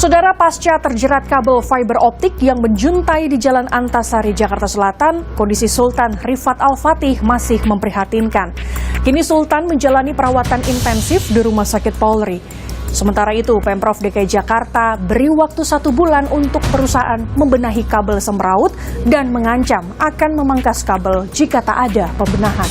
Saudara, pasca terjerat kabel fiber optik yang menjuntai di Jalan Antasari, Jakarta Selatan, kondisi Sultan Rifat Al-Fatih masih memprihatinkan. Kini Sultan menjalani perawatan intensif di Rumah Sakit Polri. Sementara itu, Pemprov DKI Jakarta beri waktu 1 bulan untuk perusahaan membenahi kabel semraut dan mengancam akan memangkas kabel jika tak ada pembenahan.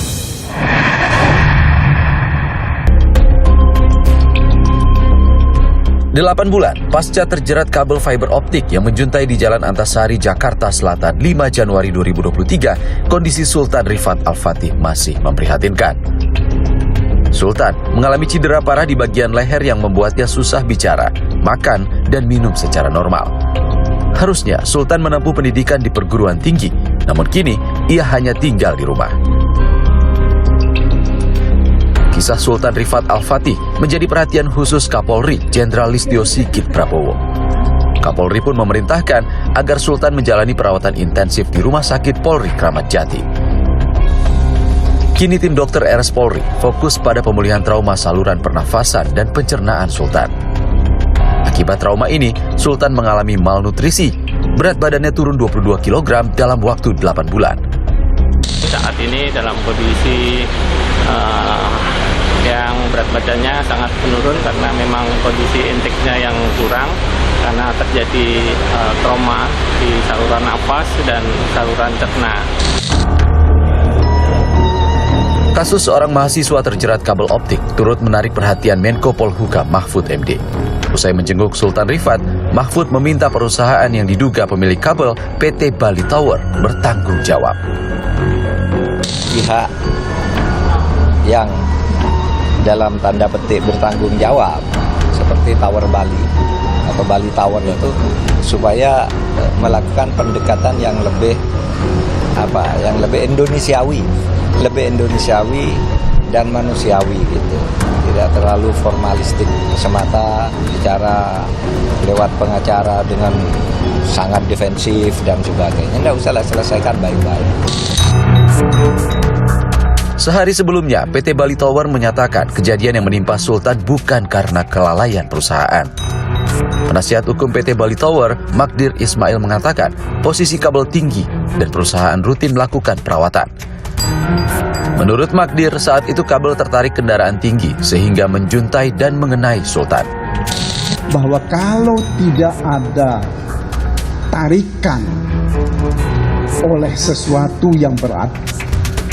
Delapan bulan pasca terjerat kabel fiber optik yang menjuntai di Jalan Antasari, Jakarta Selatan 5 Januari 2023, kondisi Sultan Rifat Al-Fatih masih memprihatinkan. Sultan mengalami cedera parah di bagian leher yang membuatnya susah bicara, makan, dan minum secara normal. Harusnya Sultan menempuh pendidikan di perguruan tinggi, namun kini ia hanya tinggal di rumah. Kisah Sultan Rifat Al-Fatih menjadi perhatian khusus Kapolri Jenderal Listio Sigit Prabowo. Kapolri pun memerintahkan agar Sultan menjalani perawatan intensif di Rumah Sakit Polri Kramat Jati. Kini tim dokter RS Polri fokus pada pemulihan trauma saluran pernafasan dan pencernaan Sultan. Akibat trauma ini, Sultan mengalami malnutrisi. Berat badannya turun 22 kg dalam waktu 8 bulan. Saat ini dalam kondisi yang berat badannya sangat menurun karena memang kondisi intake-nya yang kurang karena terjadi trauma di saluran nafas dan saluran cerna. Kasus seorang mahasiswa terjerat kabel optik turut menarik perhatian Menko Polhukam Mahfud MD. Usai menjenguk Sultan Rifat, Mahfud meminta perusahaan yang diduga pemilik kabel PT Bali Tower bertanggung jawab. Pihak yang dalam tanda petik bertanggung jawab seperti Tower Bali atau Bali Tower itu supaya melakukan pendekatan yang lebih Indonesiawi dan manusiawi gitu. Tidak terlalu formalistik semata, bicara lewat pengacara dengan sangat defensif dan sebagainya. Tidak usah selesaikan baik-baik. Sehari sebelumnya, PT Bali Tower menyatakan kejadian yang menimpa Sultan bukan karena kelalaian perusahaan. Penasihat hukum PT Bali Tower, Magdir Ismail mengatakan posisi kabel tinggi dan perusahaan rutin melakukan perawatan. Menurut Magdir, saat itu kabel tertarik kendaraan tinggi sehingga menjuntai dan mengenai Sultan. Bahwa kalau tidak ada tarikan oleh sesuatu yang berat,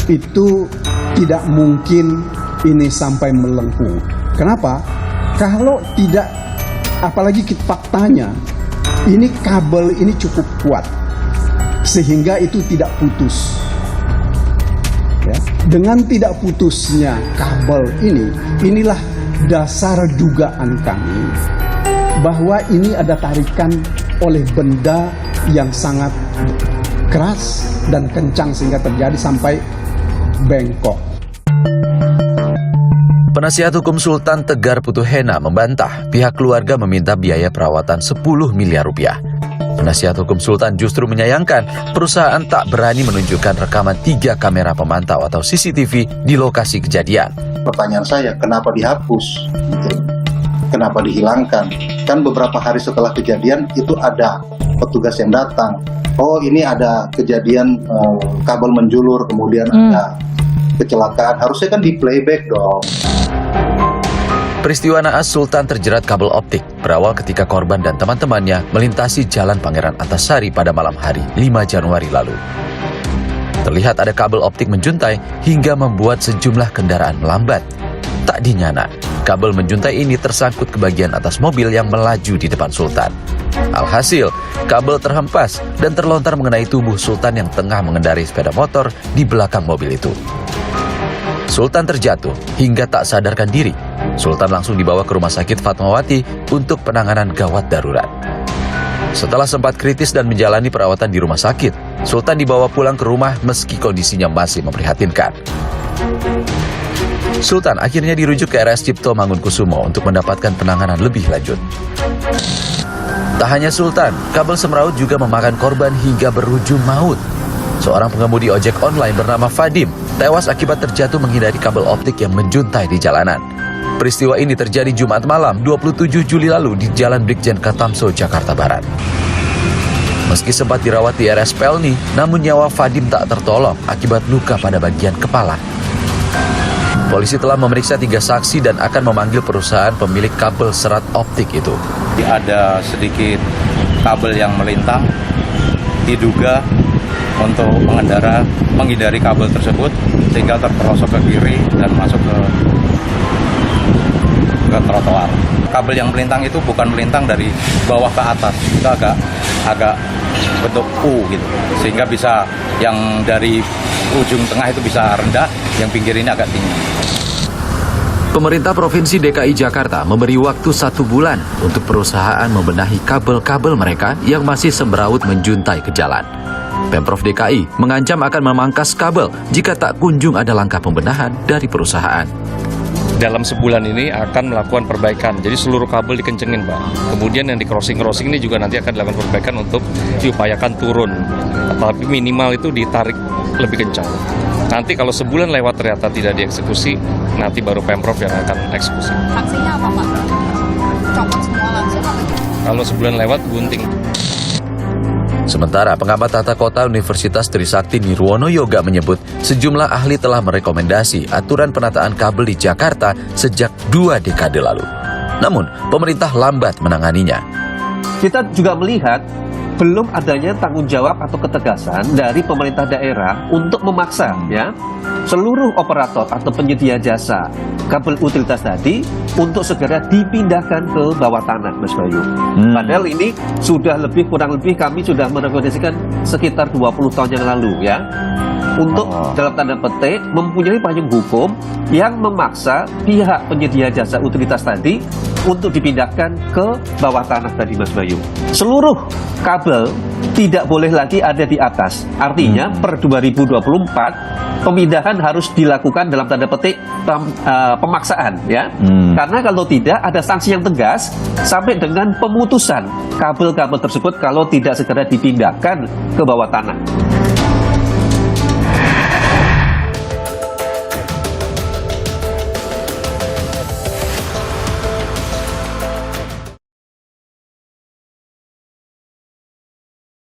itu tidak mungkin ini sampai melengkung. Kenapa? Kalau tidak, apalagi faktanya, ini kabel ini cukup kuat, sehingga itu tidak putus. Ya. Dengan tidak putusnya kabel ini, inilah dasar dugaan kami bahwa ini ada tarikan oleh benda yang sangat keras dan kencang sehingga terjadi sampai bengkok. Penasihat hukum Sultan Tegar Putuhena membantah pihak keluarga meminta biaya perawatan 10 miliar rupiah. Penasihat hukum Sultan justru menyayangkan perusahaan tak berani menunjukkan rekaman 3 kamera pemantau atau CCTV di lokasi kejadian. Pertanyaan saya, kenapa dihapus? Kenapa dihilangkan? Kan beberapa hari setelah kejadian itu ada petugas yang datang. Oh, ini ada kejadian kabel menjulur, kemudian ada kecelakaan. Harusnya kan di playback dong. Peristiwa naas Sultan terjerat kabel optik berawal ketika korban dan teman-temannya melintasi Jalan Pangeran Antasari pada malam hari 5 Januari lalu. Terlihat ada kabel optik menjuntai hingga membuat sejumlah kendaraan melambat. Tak dinyana, kabel menjuntai ini tersangkut ke bagian atas mobil yang melaju di depan Sultan. Alhasil, kabel terhempas dan terlontar mengenai tubuh Sultan yang tengah mengendarai sepeda motor di belakang mobil itu. Sultan terjatuh hingga tak sadarkan diri. Sultan langsung dibawa ke Rumah Sakit Fatmawati untuk penanganan gawat darurat. Setelah sempat kritis dan menjalani perawatan di rumah sakit, Sultan dibawa pulang ke rumah meski kondisinya masih memprihatinkan. Sultan akhirnya dirujuk ke RS Cipto Mangunkusumo untuk mendapatkan penanganan lebih lanjut. Tak hanya Sultan, kabel semraut juga memakan korban hingga berujung maut. Seorang pengemudi ojek online bernama Fadim tewas akibat terjatuh menghindari kabel optik yang menjuntai di jalanan. Peristiwa ini terjadi Jumat malam 27 Juli lalu di Jalan Brigjen Katamso, Jakarta Barat. Meski sempat dirawat di RS Pelni, namun nyawa Vadim tak tertolong akibat luka pada bagian kepala. Polisi telah memeriksa 3 saksi dan akan memanggil perusahaan pemilik kabel serat optik itu. Ada sedikit kabel yang melintang, diduga untuk pengendara menghindari kabel tersebut sehingga terperosok ke kiri dan masuk ke trotoar. Kabel yang melintang itu bukan melintang dari bawah ke atas, itu agak bentuk U gitu, sehingga bisa yang dari ujung tengah itu bisa rendah, yang pinggir ini agak tinggi. Pemerintah Provinsi DKI Jakarta memberi waktu 1 bulan untuk perusahaan membenahi kabel-kabel mereka yang masih sembraut menjuntai ke jalan. Pemprov DKI mengancam akan memangkas kabel jika tak kunjung ada langkah pembenahan dari perusahaan. Dalam sebulan ini akan melakukan perbaikan, jadi seluruh kabel dikencengin, Pak. Kemudian yang di crossing ini juga nanti akan dilakukan perbaikan untuk diupayakan turun, tapi minimal itu ditarik lebih kencang. Nanti kalau sebulan lewat ternyata tidak dieksekusi, nanti baru Pemprov yang akan eksekusi. Sanksinya apa, Pak? Copot semua langsung apa? Kalau sebulan lewat, gunting. Sementara pengamat tata kota Universitas Trisakti Nirwono Yoga menyebut sejumlah ahli telah merekomendasi aturan penataan kabel di Jakarta sejak 2 dekade lalu. Namun, pemerintah lambat menanganinya. Kita juga melihat belum adanya tanggung jawab atau ketegasan dari pemerintah daerah untuk memaksa seluruh operator atau penyedia jasa kabel utilitas tadi untuk segera dipindahkan ke bawah tanah, Mas Bayu. Padahal ini sudah kurang lebih kami sudah merekomendasikan sekitar 20 tahun yang lalu untuk dalam tanda petik mempunyai payung hukum yang memaksa pihak penyedia jasa utilitas tadi untuk dipindahkan ke bawah tanah tadi, Mas Bayu. Seluruh kabel tidak boleh lagi ada di atas. Artinya per 2024 pemindahan harus dilakukan dalam tanda petik pemaksaan Karena kalau tidak ada sanksi yang tegas sampai dengan pemutusan kabel-kabel tersebut kalau tidak segera dipindahkan ke bawah tanah.